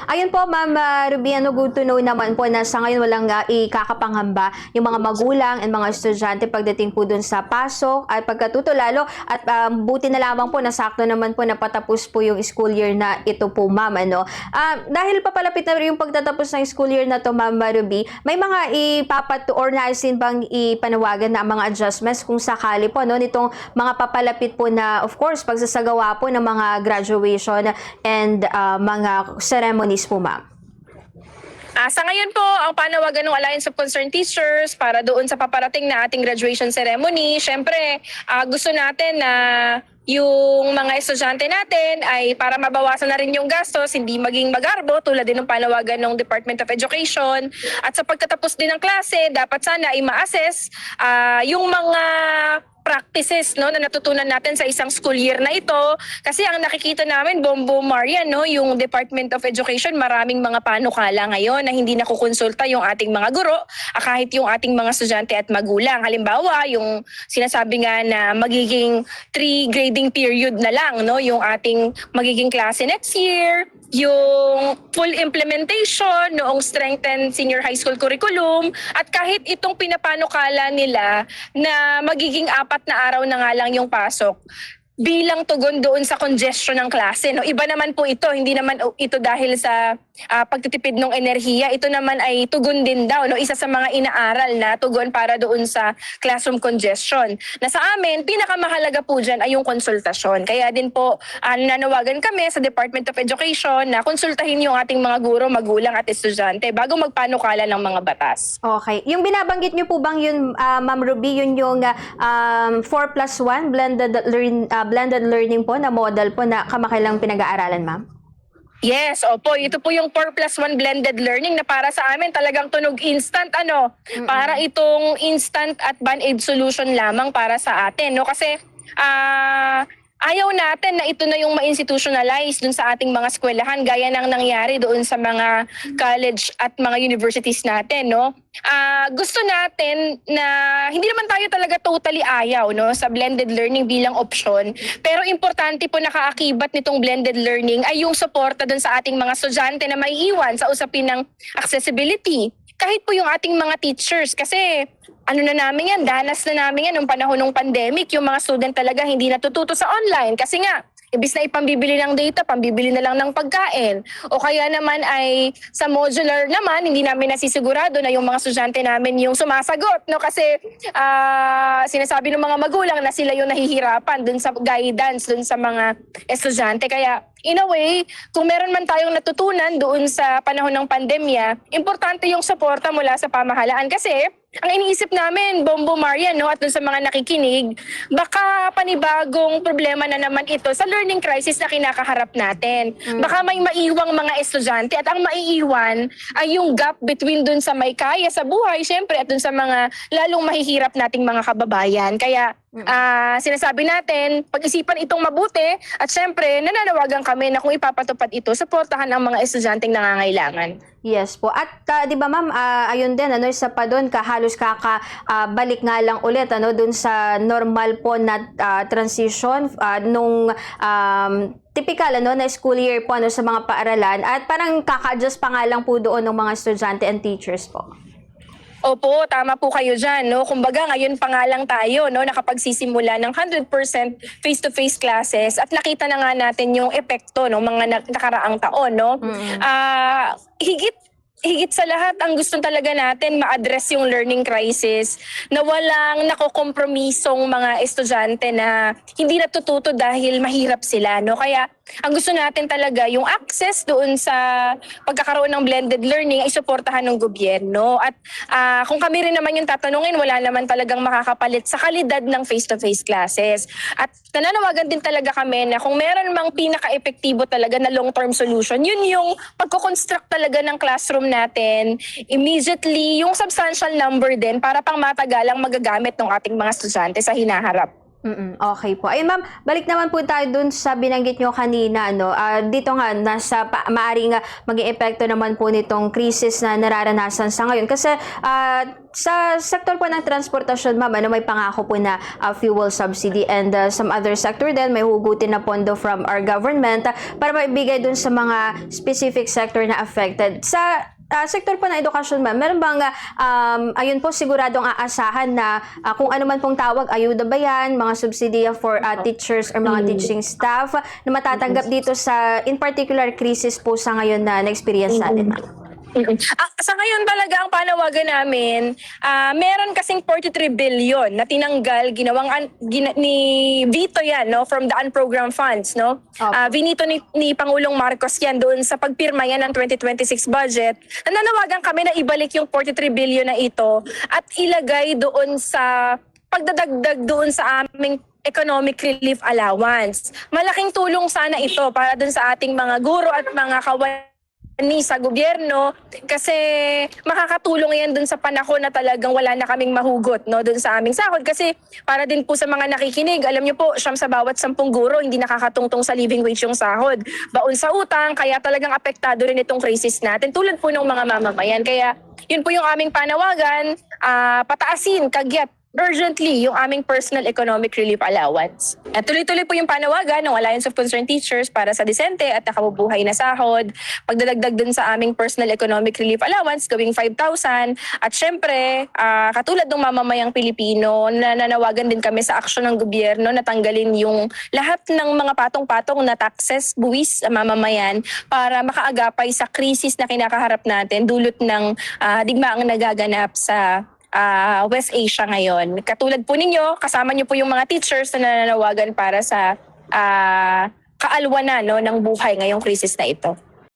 Ayun po, Ma'am Ruby, good to know naman po na sa ngayon walang ikakapanghamba yung mga magulang and mga estudyante pagdating po dun sa pasok at pagkatuto lalo at buti na lamang po na sakto naman po na patapos po yung school year na ito po, Ma'am. Dahil papalapit na rin yung pagtatapos ng school year na to, Ma'am Ruby, may mga or naisin bang ipanawagan na mga adjustments kung sakali po nitong mga papalapit po na, of course, pagsasagawa po ng mga graduation and mga ceremonies po, Ma'am? Sa ngayon po, ang panawagan ng Alliance of Concerned Teachers para doon sa paparating na ating graduation ceremony, syempre gusto natin na yung mga estudyante natin ay para mabawasan na rin yung gastos, hindi maging magarbo tulad din ng panawagan ng Department of Education. At sa pagtatapos din ng klase, dapat sana ay ma-assess yung mga practices na natutunan natin sa isang school year na ito. Kasi ang nakikita namin, Bombo Maria, yung Department of Education, maraming mga panukala ngayon na hindi nakukonsulta yung ating mga guro, kahit yung ating mga estudyante at magulang. Halimbawa, yung sinasabi nga na magiging 3 grading period na lang, yung ating magiging klase next year, yung full implementation noong strengthened senior high school curriculum, at kahit itong pinapanukala nila na magiging 4 na araw na nga lang yung pasok bilang tugon doon sa congestion ng klase. Iba naman po ito, hindi naman ito dahil sa pagtitipid ng enerhiya. Ito naman ay tugon din daw, isa sa mga inaaral na tugon para doon sa classroom congestion. Na sa amin, pinakamahalaga po dyan ay yung konsultasyon. Kaya din po, nanawagan kami sa Department of Education na konsultahin yung ating mga guro, magulang at estudyante bago magpanukala ng mga batas. Okay. Yung binabanggit niyo po bang yun, Ma'am Ruby, yun yung 4+1 blended learning po na model po na kamakailang pinag-aaralan, Ma'am? Yes, opo. Ito po yung 4+1 blended learning na para sa amin talagang tunog instant, para itong instant at band-aid solution lamang para sa atin, Kasi, ayaw natin na ito na yung ma-institutionalize dun sa ating mga eskwelahan gaya ng nangyari doon sa mga college at mga universities natin, Gusto natin na hindi naman tayo talaga totally ayaw, sa blended learning bilang option. Pero importante po nakaakibat nitong blended learning ay yung suporta dun sa ating mga estudyante na maiiwan sa usapin ng accessibility. Kahit po yung ating mga teachers kasi na namin yan, danas na namin yan nung panahon ng pandemic, yung mga student talaga hindi natututo sa online kasi nga, ibis na ipambibili ng data, pambibili na lang ng pagkain. O kaya naman ay sa modular naman, hindi namin nasisigurado na yung mga estudyante namin yung sumasagot. Kasi sinasabi ng mga magulang na sila yung nahihirapan dun sa guidance, dun sa mga estudyante. Kaya in a way, kung meron man tayong natutunan doon sa panahon ng pandemya, importante yung suporta mula sa pamahalaan. Kasi ang iniisip namin, Bombo Maria, at dun sa mga nakikinig, baka panibagong problema na naman ito sa learning crisis na kinakaharap natin. Baka may maiwang mga estudyante at ang maiiwan ay yung gap between dun sa may kaya sa buhay, syempre, at dun sa mga lalong mahihirap nating mga kababayan. Kaya sinasabi natin, pag-isipan itong mabuti at syempre, nananawagan kami na kung ipapatupad ito, suportahan ang mga estudyanteng nangangailangan. Yes po. At di ba, Ma'am, ayun din, isa pa doon, halos balik nga lang ulit doon sa normal po na transition nung typical na school year po sa mga paaralan at parang kaka-adjust pa nga lang po doon ng mga estudyante and teachers po. Opo, tama po kayo dyan. Kumbaga, ngayon pa nga lang tayo nakapagsisimula ng 100% face-to-face classes at nakita na nga natin yung epekto mga nakaraang taon. Higit sa lahat, ang gusto talaga natin ma-address yung learning crisis na walang nakokompromisong mga estudyante na hindi natututo dahil mahirap sila. Kaya ang gusto natin talaga yung access doon sa pagkakaroon ng blended learning ay suportahan ng gobyerno. At kung kami rin naman yung tatanungin, wala naman talagang makakapalit sa kalidad ng face-to-face classes. At nananawagan din talaga kami na kung meron mang pinaka-epektibo talaga na long-term solution, yun yung pagko-construct talaga ng classroom natin immediately, yung substantial number din para pang matagalang magagamit ng ating mga estudyante sa hinaharap. Okay po. Ayun ma'am, balik naman po tayo dun sa binanggit nyo kanina, ano, dito nga, maaring maging epekto naman po nitong krisis na nararanasan sa ngayon. Kasi sa sektor po ng transportasyon, ma'am, ano, may pangako po na fuel subsidy and some other sector din, may hugutin na pondo from our government para maibigay dun sa mga specific sector na affected. Sa sektor po ng edukasyon, ma'am, meron bang, ayun po, siguradong aasahan na kung ano man pong tawag, ayuda ba yan, mga subsidiya for teachers or mga teaching staff na matatanggap dito sa, in particular, crisis po sa ngayon na na-experience natin, ma'am? Sa ngayon talaga ang panawagan namin, meron kasing 43 billion na tinanggal, ni Vito yan, no, from the unprogrammed funds, no? Vinito ni Pangulong Marcos yan doon sa pagpirma yan ng 2026 budget. Nananawagan kami na ibalik yung 43 billion na ito at ilagay doon sa pagdadagdag doon sa aming economic relief allowance. Malaking tulong sana ito para doon sa ating mga guro at mga ni sa gobyerno kasi makakatulong yan dun sa panahon na talagang wala na kaming mahugot, no, dun sa aming sahod. Kasi para din po sa mga nakikinig, alam niyo po, siyam sa bawat 10 guro hindi nakakatungtong sa living wage yung sahod. Baon sa utang, kaya talagang apektado rin itong crisis natin tulad po ng mga mamamayan. Kaya yun po yung aming panawagan, pataasin kagyat urgently yung aming personal economic relief allowance. At tuloy-tuloy po yung panawagan ng Alliance of Concerned Teachers para sa disente at nakabubuhay na sahod. Pagdadagdag dun sa aming personal economic relief allowance, gawing 5,000. At syempre, katulad ng mamamayang Pilipino, nananawagan din kami sa aksyon ng gobyerno na tanggalin yung lahat ng mga patong-patong na taxes, buwis sa mamamayan para makaagapay sa krisis na kinakaharap natin dulot ng digmaang nagaganap sa West Asia ngayon. Katulad po ninyo, kasama niyo po yung mga teachers na nananawagan para sa kaalwanan, no, ng buhay ngayong krisis na ito.